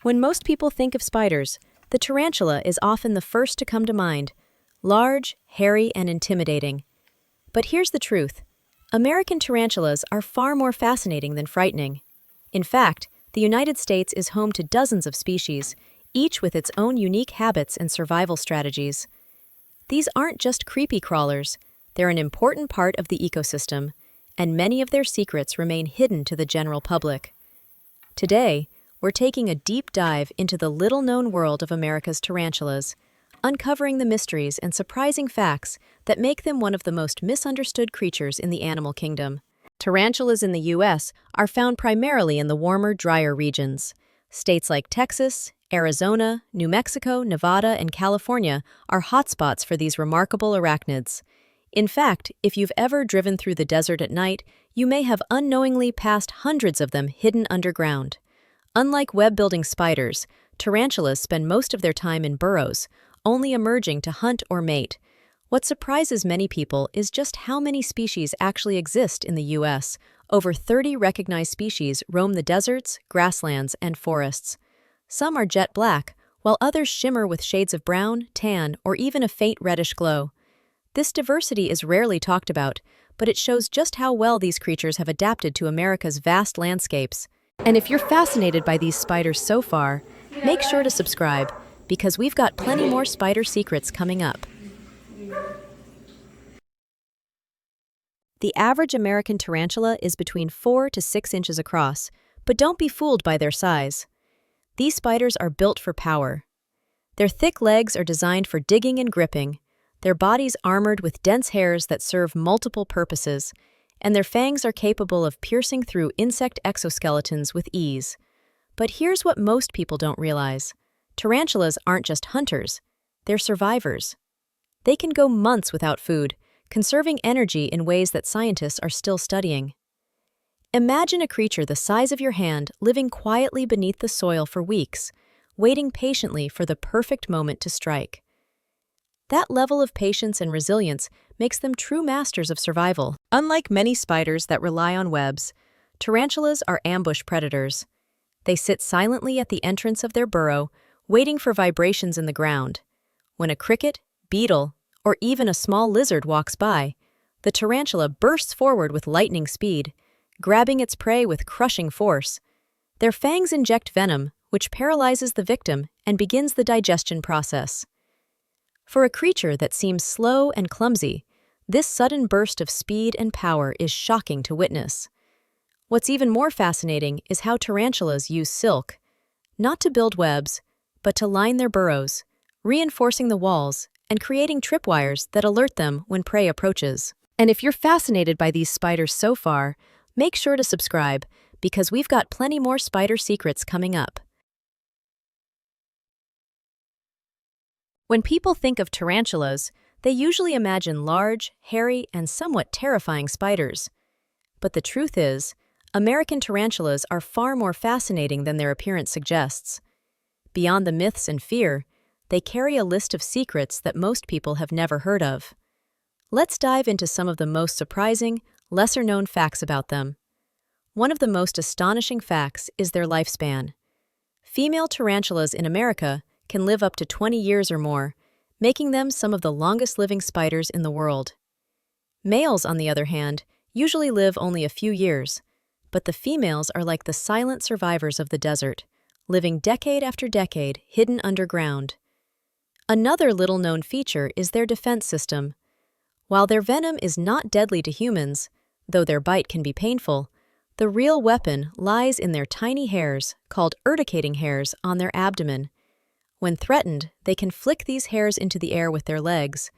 When most people think of spiders, the tarantula is often the first to come to mind, large, hairy, and intimidating. But here's the truth. American tarantulas are far more fascinating than frightening. In fact, the United States is home to dozens of species, each with its own unique habits and survival strategies. These aren't just creepy crawlers, they're an important part of the ecosystem, and many of their secrets remain hidden to the general public. Today, we're taking a deep dive into the little-known world of America's tarantulas, uncovering the mysteries and surprising facts that make them one of the most misunderstood creatures in the animal kingdom. Tarantulas in the U.S. are found primarily in the warmer, drier regions. States like Texas, Arizona, New Mexico, Nevada, and California are hotspots for these remarkable arachnids. In fact, if you've ever driven through the desert at night, you may have unknowingly passed hundreds of them hidden underground. Unlike web-building spiders, tarantulas spend most of their time in burrows, only emerging to hunt or mate. What surprises many people is just how many species actually exist in the U.S. Over 30 recognized species roam the deserts, grasslands, and forests. Some are jet black, while others shimmer with shades of brown, tan, or even a faint reddish glow. This diversity is rarely talked about, but it shows just how well these creatures have adapted to America's vast landscapes. And if you're fascinated by these spiders so far, make sure to subscribe, because we've got plenty more spider secrets coming up. The average American tarantula is between 4 to 6 inches across, but don't be fooled by their size. These spiders are built for power. Their thick legs are designed for digging and gripping, their bodies armored with dense hairs that serve multiple purposes, and their fangs are capable of piercing through insect exoskeletons with ease. But here's what most people don't realize. Tarantulas aren't just hunters, they're survivors. They can go months without food, conserving energy in ways that scientists are still studying. Imagine a creature the size of your hand living quietly beneath the soil for weeks, waiting patiently for the perfect moment to strike. That level of patience and resilience makes them true masters of survival. Unlike many spiders that rely on webs, tarantulas are ambush predators. They sit silently at the entrance of their burrow, waiting for vibrations in the ground. When a cricket, beetle, or even a small lizard walks by, the tarantula bursts forward with lightning speed, grabbing its prey with crushing force. Their fangs inject venom, which paralyzes the victim and begins the digestion process. For a creature that seems slow and clumsy, this sudden burst of speed and power is shocking to witness. What's even more fascinating is how tarantulas use silk, not to build webs, but to line their burrows, reinforcing the walls and creating tripwires that alert them when prey approaches. And if you're fascinated by these spiders so far, make sure to subscribe, because we've got plenty more spider secrets coming up. When people think of tarantulas, they usually imagine large, hairy, and somewhat terrifying spiders. But the truth is, American tarantulas are far more fascinating than their appearance suggests. Beyond the myths and fear, they carry a list of secrets that most people have never heard of. Let's dive into some of the most surprising, lesser-known facts about them. One of the most astonishing facts is their lifespan. Female tarantulas in America can live up to 20 years or more, making them some of the longest-living spiders in the world. Males, on the other hand, usually live only a few years, but the females are like the silent survivors of the desert, living decade after decade hidden underground. Another little-known feature is their defense system. While their venom is not deadly to humans, though their bite can be painful, the real weapon lies in their tiny hairs, called urticating hairs, on their abdomen. When threatened, they can flick these hairs into the air with their legs.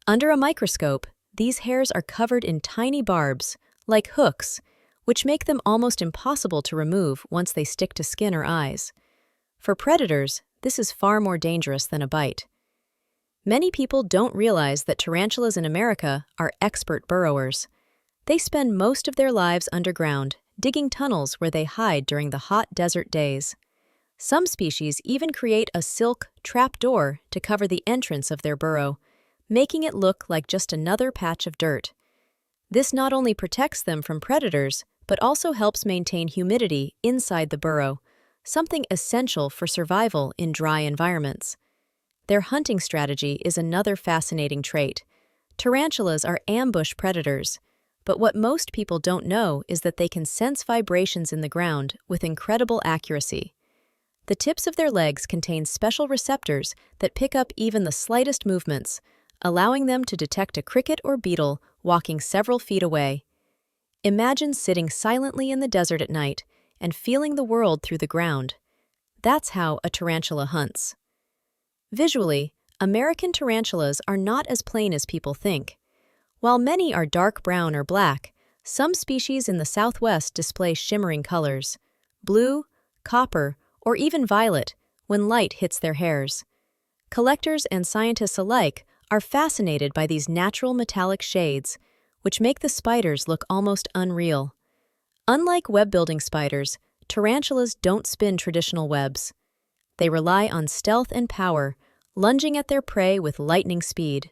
Under a microscope, these hairs are covered in tiny barbs, like hooks, which make them almost impossible to remove once they stick to skin or eyes. For predators, this is far more dangerous than a bite. Many people don't realize that tarantulas in America are expert burrowers. They spend most of their lives underground, digging tunnels where they hide during the hot desert days. Some species even create a silk trapdoor to cover the entrance of their burrow, making it look like just another patch of dirt. This not only protects them from predators, but also helps maintain humidity inside the burrow, something essential for survival in dry environments. Their hunting strategy is another fascinating trait. Tarantulas are ambush predators, but what most people don't know is that they can sense vibrations in the ground with incredible accuracy. The tips of their legs contain special receptors that pick up even the slightest movements, allowing them to detect a cricket or beetle walking several feet away. Imagine sitting silently in the desert at night and feeling the world through the ground. That's how a tarantula hunts. Visually, American tarantulas are not as plain as people think. While many are dark brown or black, some species in the Southwest display shimmering colors: blue, copper, or even violet when light hits their hairs. Collectors and scientists alike are fascinated by these natural metallic shades, which make the spiders look almost unreal. Unlike web-building spiders, tarantulas don't spin traditional webs. They rely on stealth and power, lunging at their prey with lightning speed.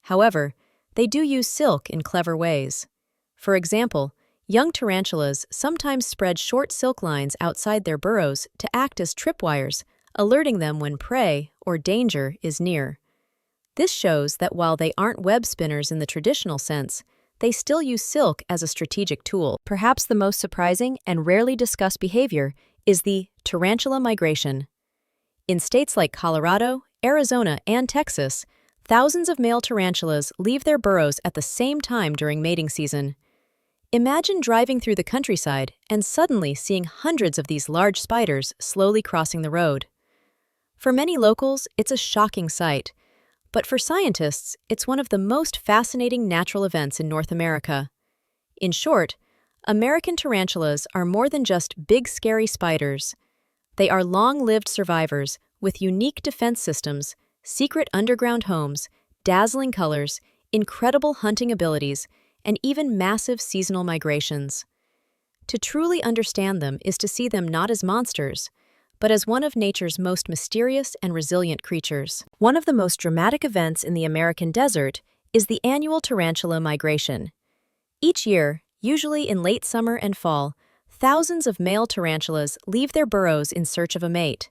However, they do use silk in clever ways. For example, young tarantulas sometimes spread short silk lines outside their burrows to act as tripwires, alerting them when prey or danger is near. This shows that while they aren't web spinners in the traditional sense, they still use silk as a strategic tool. Perhaps the most surprising and rarely discussed behavior is the tarantula migration. In states like Colorado, Arizona, and Texas, thousands of male tarantulas leave their burrows at the same time during mating season. Imagine driving through the countryside and suddenly seeing hundreds of these large spiders slowly crossing the road. For many locals, it's a shocking sight, but for scientists, it's one of the most fascinating natural events in North America. In short, American tarantulas are more than just big, scary spiders. They are long-lived survivors with unique defense systems, secret underground homes, dazzling colors, incredible hunting abilities, and even massive seasonal migrations. To truly understand them is to see them not as monsters, but as one of nature's most mysterious and resilient creatures. One of the most dramatic events in the American desert is the annual tarantula migration. Each year, usually in late summer and fall, thousands of male tarantulas leave their burrows in search of a mate.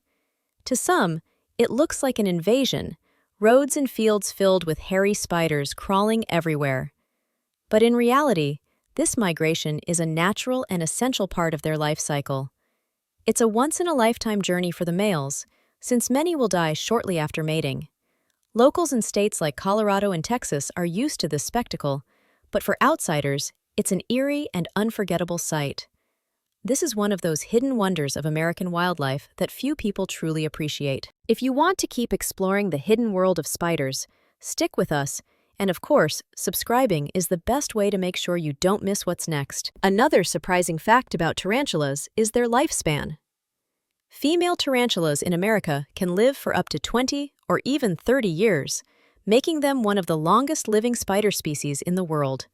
To some, it looks like an invasion, roads and fields filled with hairy spiders crawling everywhere. But in reality, this migration is a natural and essential part of their life cycle. It's a once-in-a-lifetime journey for the males, since many will die shortly after mating. Locals in states like Colorado and Texas are used to this spectacle, but for outsiders, it's an eerie and unforgettable sight. This is one of those hidden wonders of American wildlife that few people truly appreciate. If you want to keep exploring the hidden world of spiders, stick with us, and of course, subscribing is the best way to make sure you don't miss what's next. Another surprising fact about tarantulas is their lifespan. Female tarantulas in America can live for up to 20 or even 30 years, making them one of the longest living spider species in the world.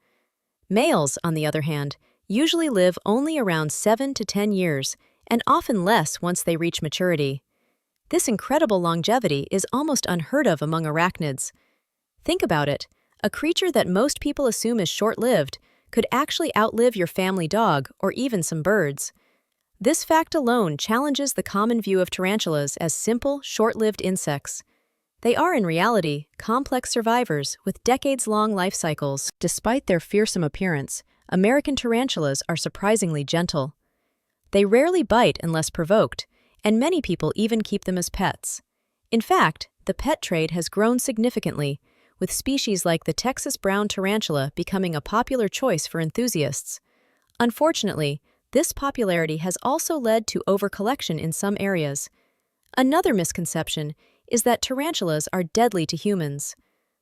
Males, on the other hand, usually live only around 7 to 10 years, and often less once they reach maturity. This incredible longevity is almost unheard of among arachnids. Think about it. A creature that most people assume is short-lived could actually outlive your family dog or even some birds. This fact alone challenges the common view of tarantulas as simple, short-lived insects. They are, in reality, complex survivors with decades-long life cycles. Despite their fearsome appearance, American tarantulas are surprisingly gentle. They rarely bite unless provoked, and many people even keep them as pets. In fact, the pet trade has grown significantly, with species like the Texas brown tarantula becoming a popular choice for enthusiasts. Unfortunately, this popularity has also led to overcollection in some areas. Another misconception is that tarantulas are deadly to humans.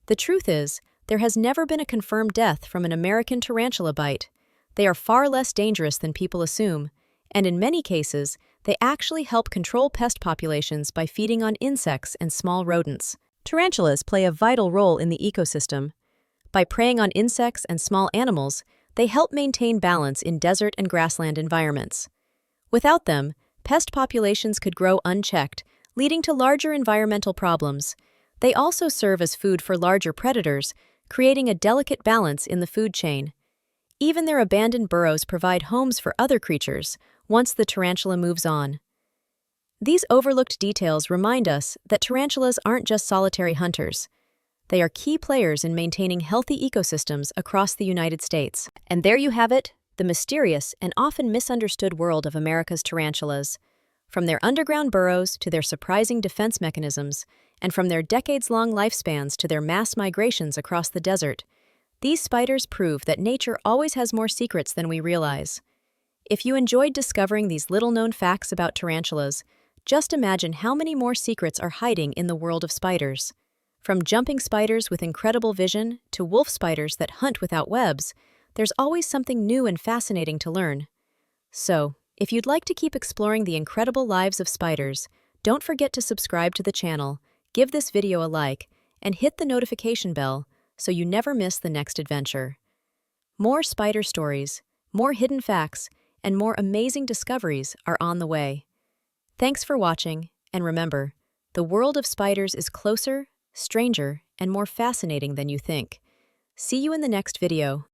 The truth is, there has never been a confirmed death from an American tarantula bite. They are far less dangerous than people assume, and in many cases, they actually help control pest populations by feeding on insects and small rodents. Tarantulas play a vital role in the ecosystem. By preying on insects and small animals, they help maintain balance in desert and grassland environments. Without them, pest populations could grow unchecked, leading to larger environmental problems. They also serve as food for larger predators, creating a delicate balance in the food chain. Even their abandoned burrows provide homes for other creatures once the tarantula moves on. These overlooked details remind us that tarantulas aren't just solitary hunters. They are key players in maintaining healthy ecosystems across the United States. And there you have it, the mysterious and often misunderstood world of America's tarantulas. From their underground burrows to their surprising defense mechanisms, and from their decades-long lifespans to their mass migrations across the desert, these spiders prove that nature always has more secrets than we realize. If you enjoyed discovering these little-known facts about tarantulas, just imagine how many more secrets are hiding in the world of spiders. From jumping spiders with incredible vision to wolf spiders that hunt without webs, there's always something new and fascinating to learn. So, if you'd like to keep exploring the incredible lives of spiders, don't forget to subscribe to the channel, give this video a like, and hit the notification bell so you never miss the next adventure. More spider stories, more hidden facts, and more amazing discoveries are on the way. Thanks for watching, and remember, the world of spiders is closer, stranger, and more fascinating than you think. See you in the next video.